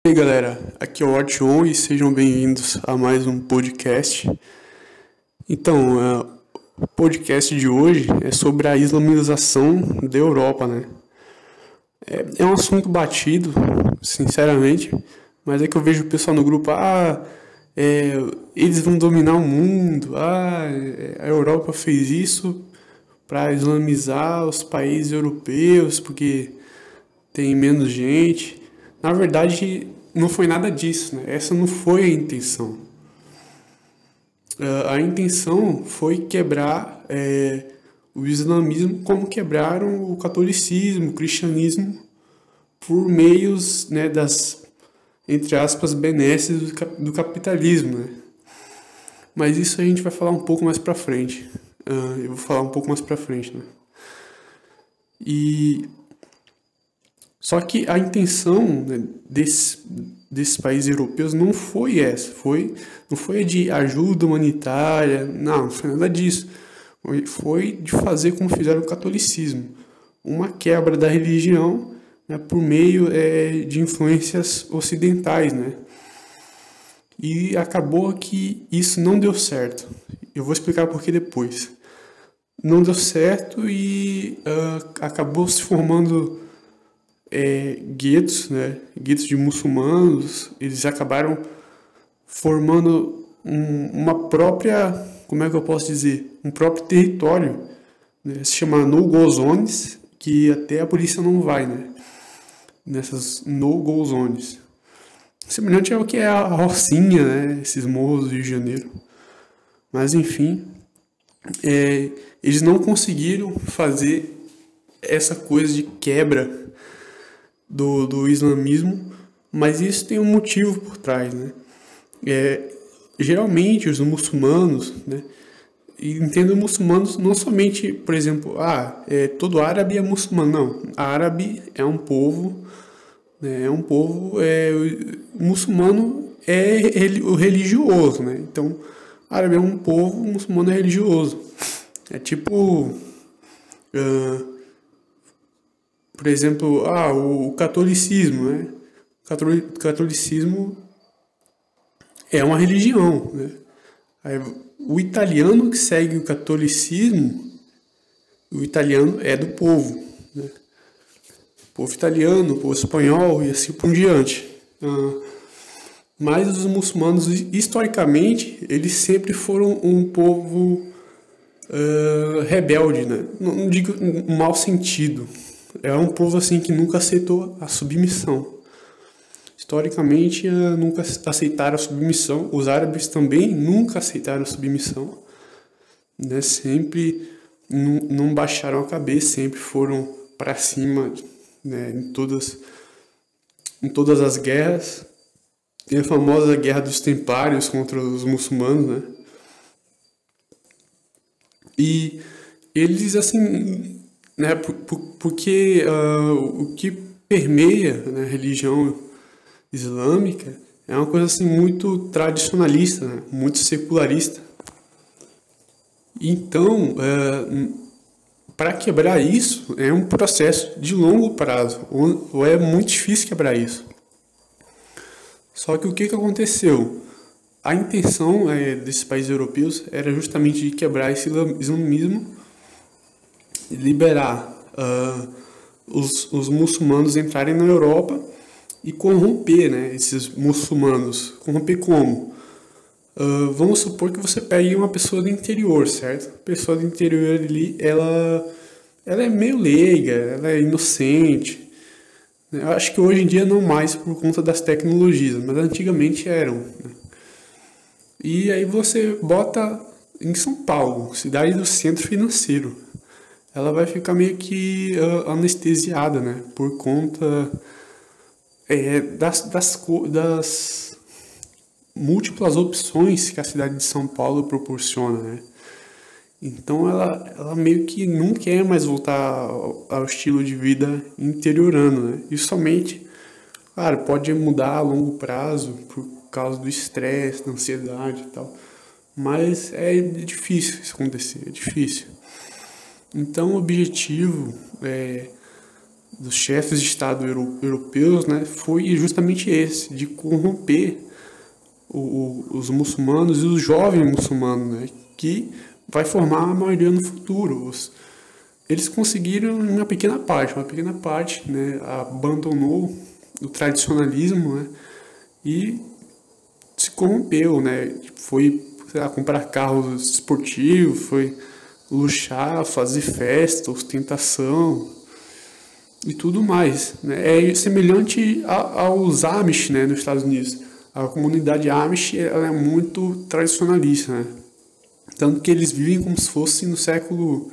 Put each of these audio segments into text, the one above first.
E aí galera, aqui é o Artion e sejam bem-vindos a mais um podcast. Então, o podcast de hoje é sobre a islamização da Europa, né? É um assunto batido, sinceramente, mas é que eu vejo o pessoal no grupo, eles vão dominar o mundo, a Europa fez isso para islamizar os países europeus, porque tem menos gente. Na verdade, não foi nada disso, né? Essa não foi a intenção. A intenção foi quebrar o islamismo como quebraram o catolicismo, o cristianismo, por meios, né, das, entre aspas, benesses do capitalismo, né? Mas isso a gente vai falar um pouco mais pra frente. Eu vou falar um pouco mais pra frente, né? Só que a intenção, né, desses países europeus não foi essa, não foi de ajuda humanitária, não foi nada disso. Foi de fazer como fizeram o catolicismo, uma quebra da religião, né, por meio de influências ocidentais, né? E acabou que isso não deu certo. Eu vou explicar por que depois. Não deu certo e acabou se formando guetos, né? Guetos de muçulmanos. Eles acabaram formando uma própria, como é que eu posso dizer, um próprio território, né? Se chama no-go zones, que até a polícia não vai, né? Nessas no-go zones. Semelhante ao que é a Rocinha, né? Esses morros do Rio de Janeiro. Mas enfim, eles não conseguiram fazer essa coisa de quebra do islamismo, mas isso tem um motivo por trás, né? Geralmente os muçulmanos, né? E entendo muçulmanos não somente, por exemplo, todo árabe é muçulmano, não. Árabe é um povo, né? O muçulmano é o religioso, né? Então, árabe é um povo, o muçulmano é religioso. É tipo, por exemplo, o catolicismo, né? O catolicismo é uma religião, né? Aí, o italiano que segue o catolicismo, o italiano é do povo, né? O povo italiano, o povo espanhol e assim por diante. Mas os muçulmanos, historicamente, eles sempre foram um povo rebelde, né? Não digo um mau sentido. É um povo assim que nunca aceitou a submissão. Historicamente, nunca aceitaram a submissão. Os árabes também nunca aceitaram a submissão, né? Sempre não baixaram a cabeça, sempre foram para cima, né? Em todas as guerras. Tem a famosa Guerra dos Templários contra os muçulmanos, né? E eles, assim, né, porque o que permeia, né, a religião islâmica é uma coisa assim muito tradicionalista, né, muito secularista. Então, para quebrar isso é um processo de longo prazo, ou é muito difícil quebrar isso. Só que o que aconteceu? A intenção desses países europeus era justamente de quebrar esse islamismo, liberar os muçulmanos entrarem na Europa e corromper, né, esses muçulmanos. Corromper como? Vamos supor que você pegue uma pessoa do interior, certo? A pessoa do interior ali, ela é meio leiga, ela é inocente. Eu acho que hoje em dia não mais por conta das tecnologias, mas antigamente eram, né? E aí você bota em São Paulo, cidade do centro financeiro. Ela vai ficar meio que anestesiada, né? Por conta das múltiplas opções que a cidade de São Paulo proporciona, né? Então ela meio que não quer mais voltar ao estilo de vida interiorano, né? E somente, claro, pode mudar a longo prazo por causa do estresse, da ansiedade e tal. Mas é difícil isso acontecer, é difícil. Então o objetivo dos chefes de Estado europeus, né, foi justamente esse, de corromper os muçulmanos e os jovens muçulmanos, né, que vai formar a maioria no futuro. Eles conseguiram uma pequena parte, né, abandonou o tradicionalismo, né, e se corrompeu, né, foi, sei lá, comprar carros esportivos, foi luxar, fazer festa, ostentação e tudo mais, né. É semelhante aos Amish, né, nos Estados Unidos. A comunidade Amish, ela é muito tradicionalista, né, tanto que eles vivem como se fosse no século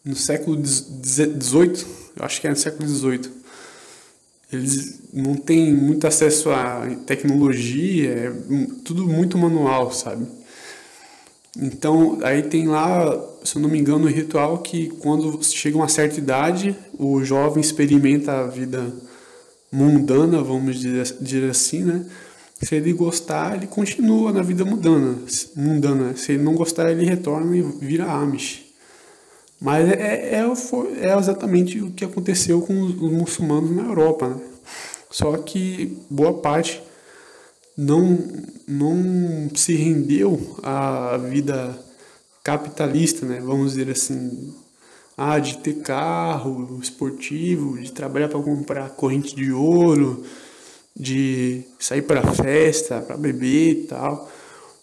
XVIII, eu acho que é no século XVIII. Eles não têm muito acesso à tecnologia, é tudo muito manual, sabe? Então, aí tem lá, se eu não me engano, o ritual que quando chega uma certa idade, o jovem experimenta a vida mundana, vamos dizer assim, né? Se ele gostar, ele continua na vida mundana. Se ele não gostar, ele retorna e vira Amish. Mas é exatamente o que aconteceu com os muçulmanos na Europa, né? Só que boa parte não se rendeu à vida capitalista, né? Vamos dizer assim, de ter carro esportivo, de trabalhar para comprar corrente de ouro, de sair para festa, para beber e tal.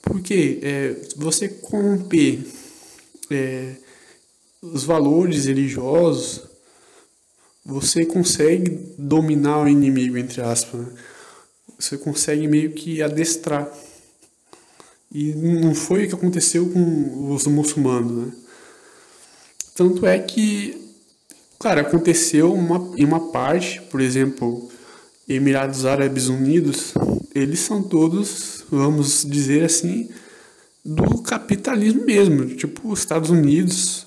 Porque se você corromper os valores religiosos, você consegue dominar o inimigo, entre aspas, né? Você consegue meio que adestrar. E não foi o que aconteceu com os muçulmanos, né? Tanto é que, claro, aconteceu em uma parte, por exemplo, Emirados Árabes Unidos, eles são todos, vamos dizer assim, do capitalismo mesmo, tipo os Estados Unidos,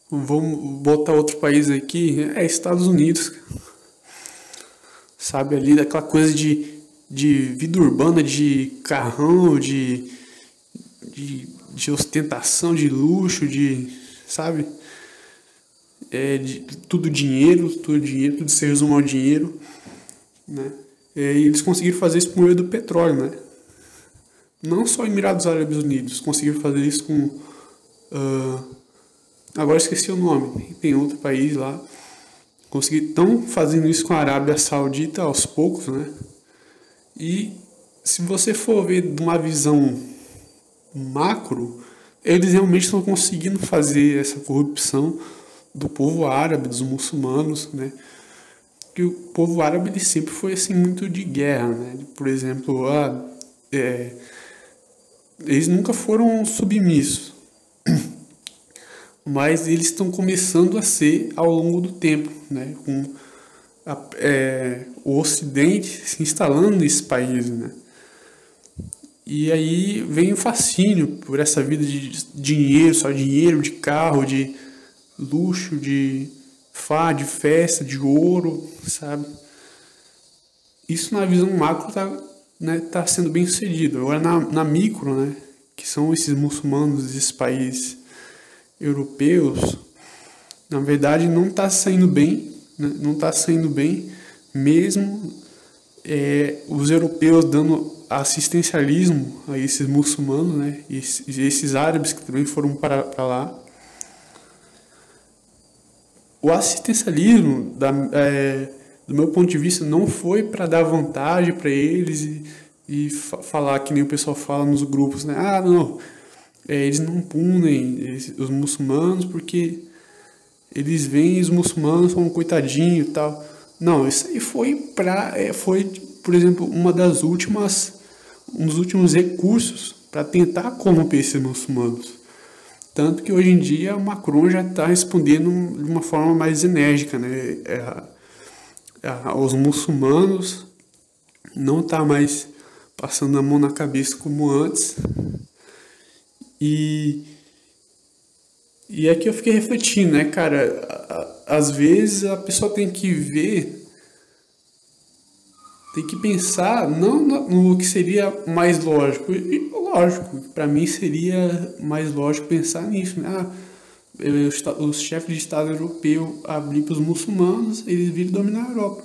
vamos botar outro país aqui, Estados Unidos, sabe, ali daquela coisa de vida urbana, de carrão, de ostentação, de luxo, sabe, tudo dinheiro, tudo se resume ao dinheiro, né, e eles conseguiram fazer isso por meio do petróleo, né. Não só Emirados Árabes Unidos conseguiram fazer isso com... agora esqueci o nome. Tem outro país lá. Estão fazendo isso com a Arábia Saudita aos poucos, né? E se você for ver de uma visão macro, eles realmente estão conseguindo fazer essa corrupção do povo árabe, dos muçulmanos, né? Que o povo árabe ele sempre foi assim muito de guerra, né? Por exemplo, eles nunca foram submissos, mas eles estão começando a ser ao longo do tempo, né? Com o Ocidente se instalando nesse país, né? E aí vem o fascínio por essa vida de dinheiro, só dinheiro, de carro, de luxo, de festa, de ouro, sabe? Isso na visão macro tá sendo bem sucedido. Agora na micro, né, que são esses muçulmanos, esses países europeus, na verdade não está saindo bem, né, não está saindo bem, mesmo os europeus dando assistencialismo a esses muçulmanos, né, e esses árabes que também foram para lá. O assistencialismo do meu ponto de vista, não foi para dar vantagem para eles e falar que nem o pessoal fala nos grupos, né? Não, eles não punem os muçulmanos porque eles veem os muçulmanos como coitadinho e tal. Não, isso aí foi por exemplo, um dos últimos recursos para tentar corromper esses muçulmanos. Tanto que hoje em dia o Macron já está respondendo de uma forma mais enérgica, né? Os muçulmanos não tá mais passando a mão na cabeça como antes. E é que eu fiquei refletindo, né, cara? Às vezes a pessoa tem que ver, tem que pensar não no que seria mais lógico. E, lógico, para mim seria mais lógico pensar nisso, né? os chefes de Estado europeu abrir para os muçulmanos, eles viram dominar a Europa.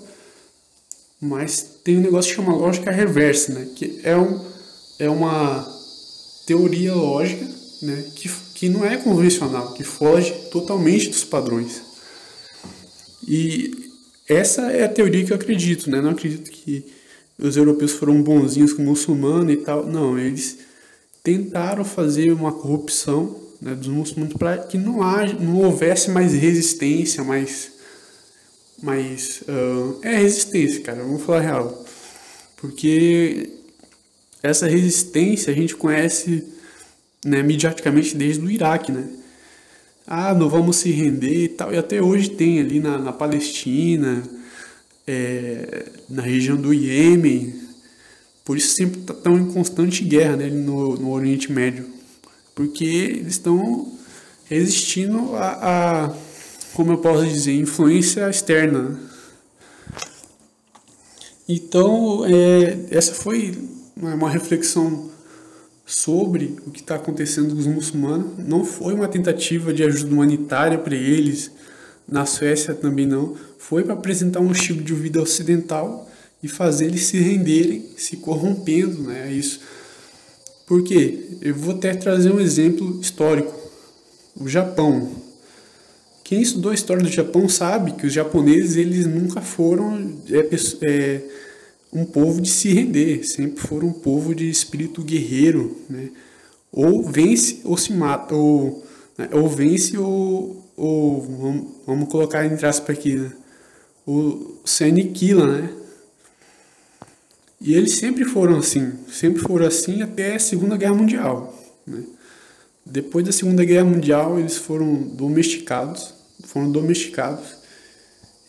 Mas tem um negócio que chama lógica reversa, né? Que é uma teoria lógica, né? Que não é convencional, que foge totalmente dos padrões. E essa é a teoria que eu acredito, né? Não acredito que os europeus foram bonzinhos com o muçulmano e tal. Não, eles tentaram fazer uma corrupção, né, dos muçulmanos para que não houvesse mais resistência, resistência, cara, vamos falar a real. Porque essa resistência a gente conhece, né, mediaticamente desde o Iraque, né? Ah, não vamos se render e tal. E até hoje tem ali na Palestina, na região do Iêmen. Por isso sempre estão em constante guerra, né, no Oriente Médio. Porque eles estão resistindo como eu posso dizer, influência externa, né? Então, essa foi uma reflexão sobre o que está acontecendo com os muçulmanos. Não foi uma tentativa de ajuda humanitária para eles, na Suécia também não. Foi para apresentar um estilo de vida ocidental e fazer eles se renderem, se corrompendo, né? É isso. Por quê? Eu vou até trazer um exemplo histórico. O Japão. Quem estudou a história do Japão sabe que os japoneses eles nunca foram um povo de se render, sempre foram um povo de espírito guerreiro, né? Ou vence ou se mata, ou vence vamos colocar entre aspas aqui, né? Ou se aniquila, né? E eles sempre foram assim até a Segunda Guerra Mundial, né? Depois da Segunda Guerra Mundial eles foram domesticados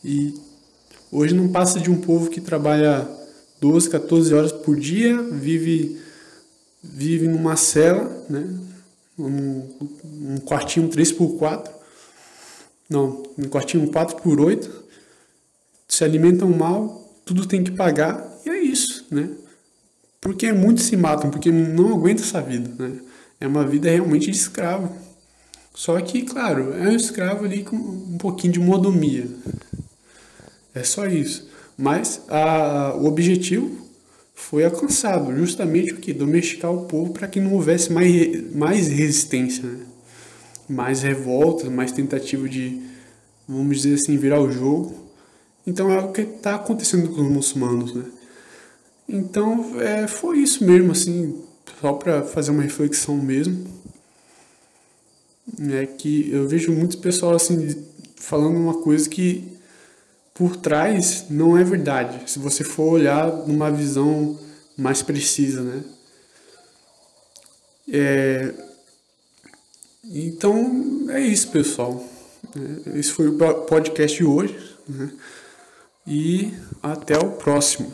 e hoje não passa de um povo que trabalha 12, 14 horas por dia, vive numa cela, né? Um quartinho 3x4, não, um quartinho 4x8, se alimentam mal, tudo tem que pagar, e é isso, né? Porque muitos se matam, porque não aguentam essa vida, né? É uma vida realmente de escravo. Só que, claro, é um escravo ali com um pouquinho de mordomia. É só isso. Mas o objetivo foi alcançado. Justamente o que? Domesticar o povo para que não houvesse mais resistência, né? Mais revoltas, mais tentativa de, vamos dizer assim, virar o jogo. Então é o que está acontecendo com os muçulmanos, né? Então foi isso mesmo, assim, só para fazer uma reflexão mesmo. É que eu vejo muitos pessoal assim falando uma coisa que por trás não é verdade, se você for olhar numa visão mais precisa, né? Então é isso, pessoal. Esse foi o podcast de hoje, né? E até o próximo.